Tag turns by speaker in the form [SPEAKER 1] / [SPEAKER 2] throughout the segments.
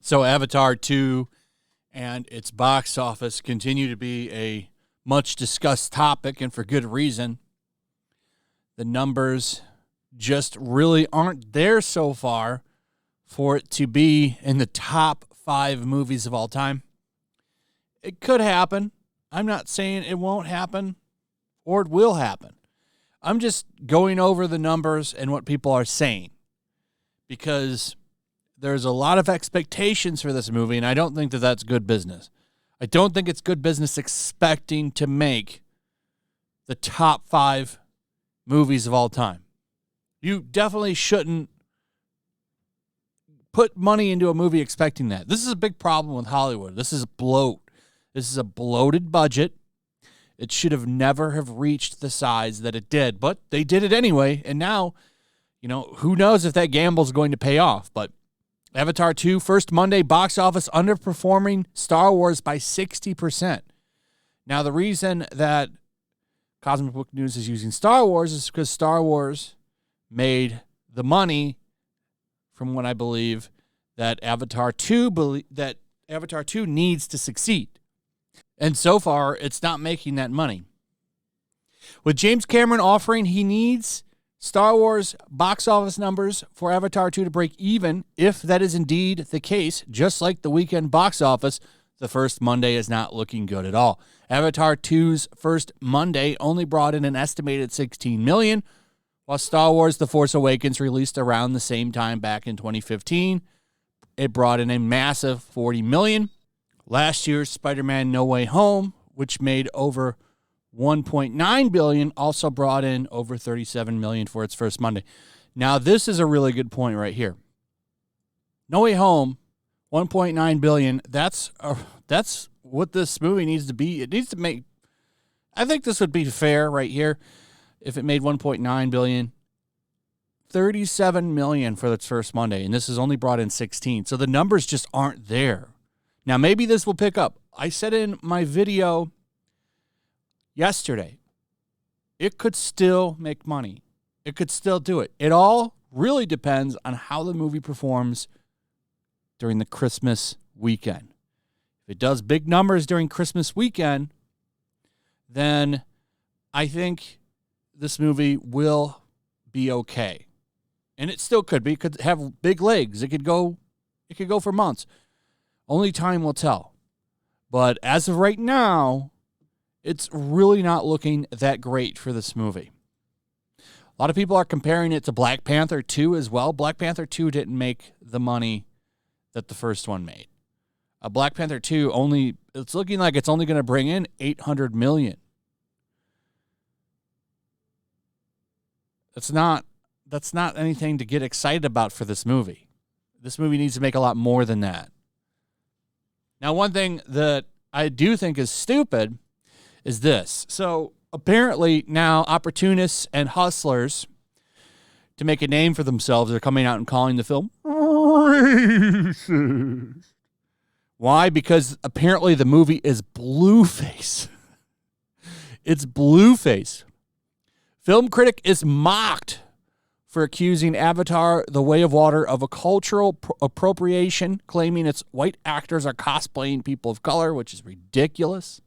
[SPEAKER 1] So Avatar 2 and its box office continue to be a much discussed topic, and for good reason. The numbers just really aren't there so far for it to be in the top 5 movies of all time. It could happen. I'm not saying it won't happen or it will happen. I'm just going over the numbers and what people are saying, because there's a lot of expectations for this movie, and I don't think that that's good business. I don't think it's good business expecting to make the top 5 movies of all time. You definitely shouldn't put money into a movie expecting that. This is a big problem with Hollywood. This is bloat. This is a bloated budget. It should have never have reached the size that it did, but they did it anyway, and now, who knows if that gamble is going to pay off, but Avatar 2, first Monday box office underperforming Star Wars by 60%. Now, the reason that Cosmic Book News is using Star Wars is because Star Wars made the money from what I believe that Avatar 2 needs to succeed. And so far, it's not making that money. With James Cameron offering he needs Star Wars box office numbers for Avatar 2 to break even, if that is indeed the case, just like the weekend box office, the first Monday is not looking good at all. Avatar 2's first Monday only brought in an estimated $16 million, while Star Wars The Force Awakens, released around the same time back in 2015, it brought in a massive $40 million. Last year's Spider-Man No Way Home, which made over $1.9 billion, also brought in over $37 million for its first Monday. Now, this is a really good point right here. No Way Home, $1.9 billion. That's what this movie needs to be. It needs to make. I think this would be fair right here. If it made $1.9 billion, $37 million for its first Monday, and this has only brought in 16. So the numbers just aren't there. Now, maybe this will pick up. I said in my video yesterday, it could still make money. It could still do it. It all really depends on how the movie performs during the Christmas weekend. If it does big numbers during Christmas weekend, then I think this movie will be okay. And it still could be. It could have big legs. It could go for months. Only time will tell. But as of right now, it's really not looking that great for this movie. A lot of people are comparing it to Black Panther 2 as well. Black Panther 2 didn't make the money that the first one made. Black Panther 2 it's looking like it's only going to bring in $800 million. That's not anything to get excited about for this movie. This movie needs to make a lot more than that. Now, one thing that I do think is stupid is this. So apparently now opportunists and hustlers, to make a name for themselves, are coming out and calling the film racist. Why? Because apparently the movie is blueface. It's blueface. Film critic is mocked for accusing Avatar: The Way of Water of a cultural appropriation, claiming its white actors are cosplaying people of color, which is ridiculous.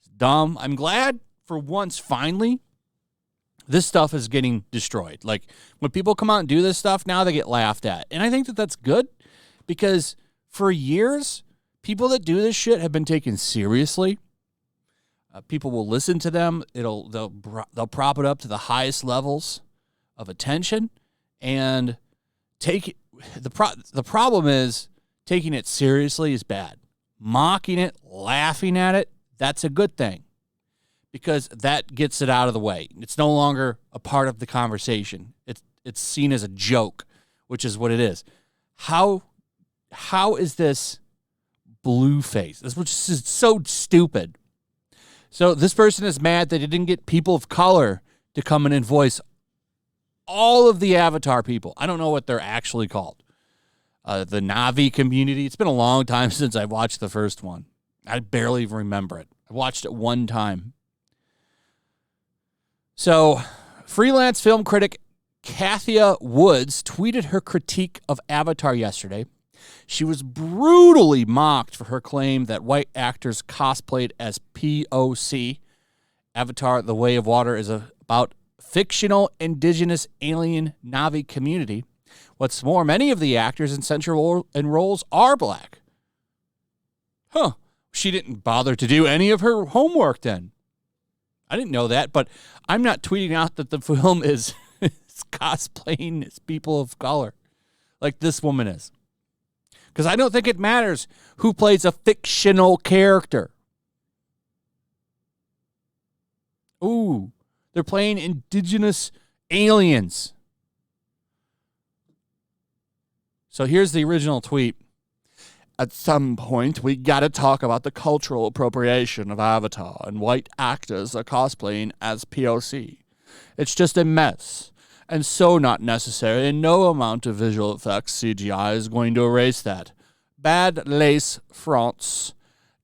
[SPEAKER 1] It's dumb. I'm glad for once, finally, this stuff is getting destroyed. Like, when people come out and do this stuff, now they get laughed at. And I think that that's good, because for years, people that do this shit have been taken seriously. People will listen to them. They'll prop it up to the highest levels of attention, and the problem is taking it seriously is bad. Mocking it, laughing at it, that's a good thing, because that gets it out of the way. It's no longer a part of the conversation. It's seen as a joke, which is what it is. How is this blueface? This is so stupid. So this person is mad that they didn't get people of color to come in and voice all of the Avatar people. I don't know what they're actually called. The Na'vi community. It's been a long time since I watched the first one. I barely even remember it. I watched it one time. So, freelance film critic Kathia Woods tweeted her critique of Avatar yesterday. She was brutally mocked for her claim that white actors cosplayed as POC. Avatar: The Way of Water is about fictional indigenous alien Na'vi community. What's more, many of the actors in central roles are black. Huh. She didn't bother to do any of her homework then. I didn't know that, but I'm not tweeting out that the film is cosplaying as people of color like this woman is. Because I don't think it matters who plays a fictional character. Ooh, they're playing indigenous aliens. So here's the original tweet. At some point, we gotta talk about the cultural appropriation of Avatar, and white actors are cosplaying as POC. It's just a mess, and so not necessary, and no amount of visual effects CGI is going to erase that. Bad lace fronts,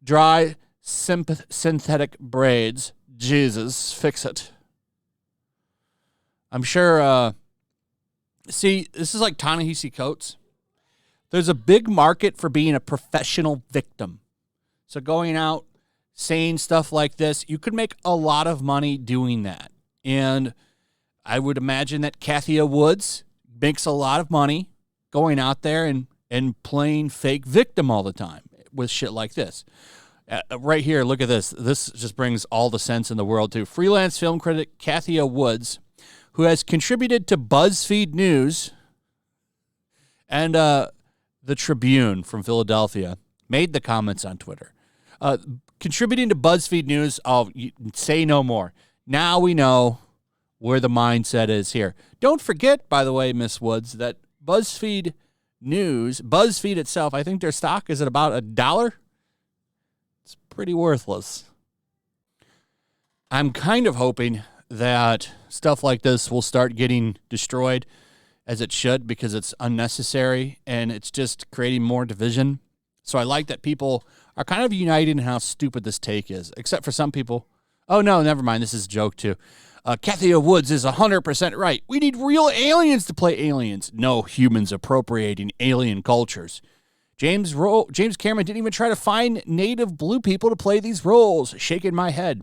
[SPEAKER 1] dry synthetic braids, Jesus, fix it. I'm sure, see, this is like Ta-Nehisi Coates. There's a big market for being a professional victim. So going out, saying stuff like this, you could make a lot of money doing that. And I would imagine that Kathia Woods makes a lot of money going out there and playing fake victim all the time with shit like this. Right here, look at this. This just brings all the sense in the world to freelance film critic Kathia Woods, who has contributed to BuzzFeed News and the Tribune from Philadelphia, made the comments on Twitter. Contributing to BuzzFeed News, say no more. Now we know where the mindset is here. Don't forget, by the way, Miss Woods, that BuzzFeed News, BuzzFeed itself, I think their stock is at about $1. It's pretty worthless. I'm kind of hoping that stuff like this will start getting destroyed, as it should, because it's unnecessary and it's just creating more division. So I like that people are kind of united in how stupid this take is, except for some people. Oh, no, never mind. This is a joke, too. Kathia Woods is 100% right. We need real aliens to play aliens. No humans appropriating alien cultures. James Cameron didn't even try to find native blue people to play these roles. Shaking my head.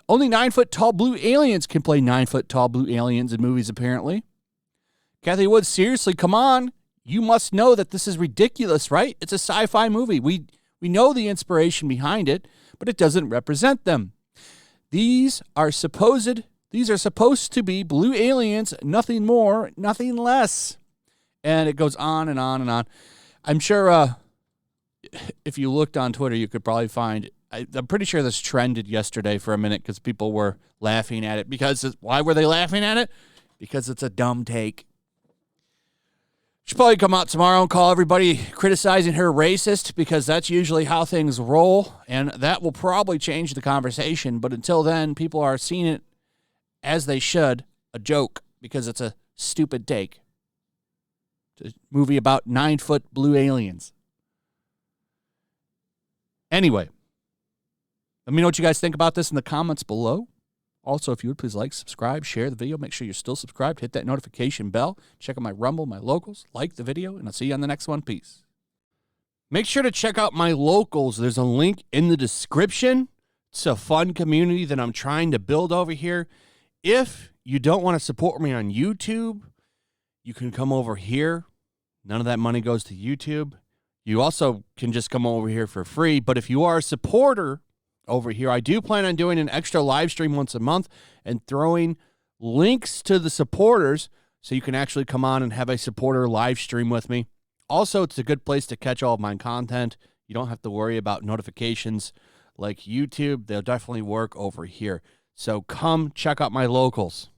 [SPEAKER 1] Only 9-foot-tall blue aliens can play 9-foot-tall blue aliens in movies, apparently. Kathia Woods, seriously, come on. You must know that this is ridiculous, right? It's a sci-fi movie. We know the inspiration behind it, but it doesn't represent them. These are supposed to be blue aliens, nothing more, nothing less. And it goes on and on and on. I'm sure if you looked on Twitter, you could probably find, I'm pretty sure this trended yesterday for a minute because people were laughing at it. Why were they laughing at it? Because it's a dumb take. She'll probably come out tomorrow and call everybody criticizing her racist, because that's usually how things roll, and that will probably change the conversation. But until then, people are seeing it, as they should, a joke, because it's a stupid take. It's a movie about 9-foot blue aliens. Anyway, let me know what you guys think about this in the comments below. Also, if you would, please like, subscribe, share the video. Make sure you're still subscribed. Hit that notification bell. Check out my Rumble, my locals. Like the video, and I'll see you on the next one. Peace. Make sure to check out my locals. There's a link in the description. It's a fun community that I'm trying to build over here. If you don't want to support me on YouTube, you can come over here. None of that money goes to YouTube. You also can just come over here for free. But if you are a supporter over here, I do plan on doing an extra live stream once a month and throwing links to the supporters so you can actually come on and have a supporter live stream with me. Also, it's a good place to catch all of my content. You don't have to worry about notifications like YouTube. They'll definitely work over here. So come check out my locals.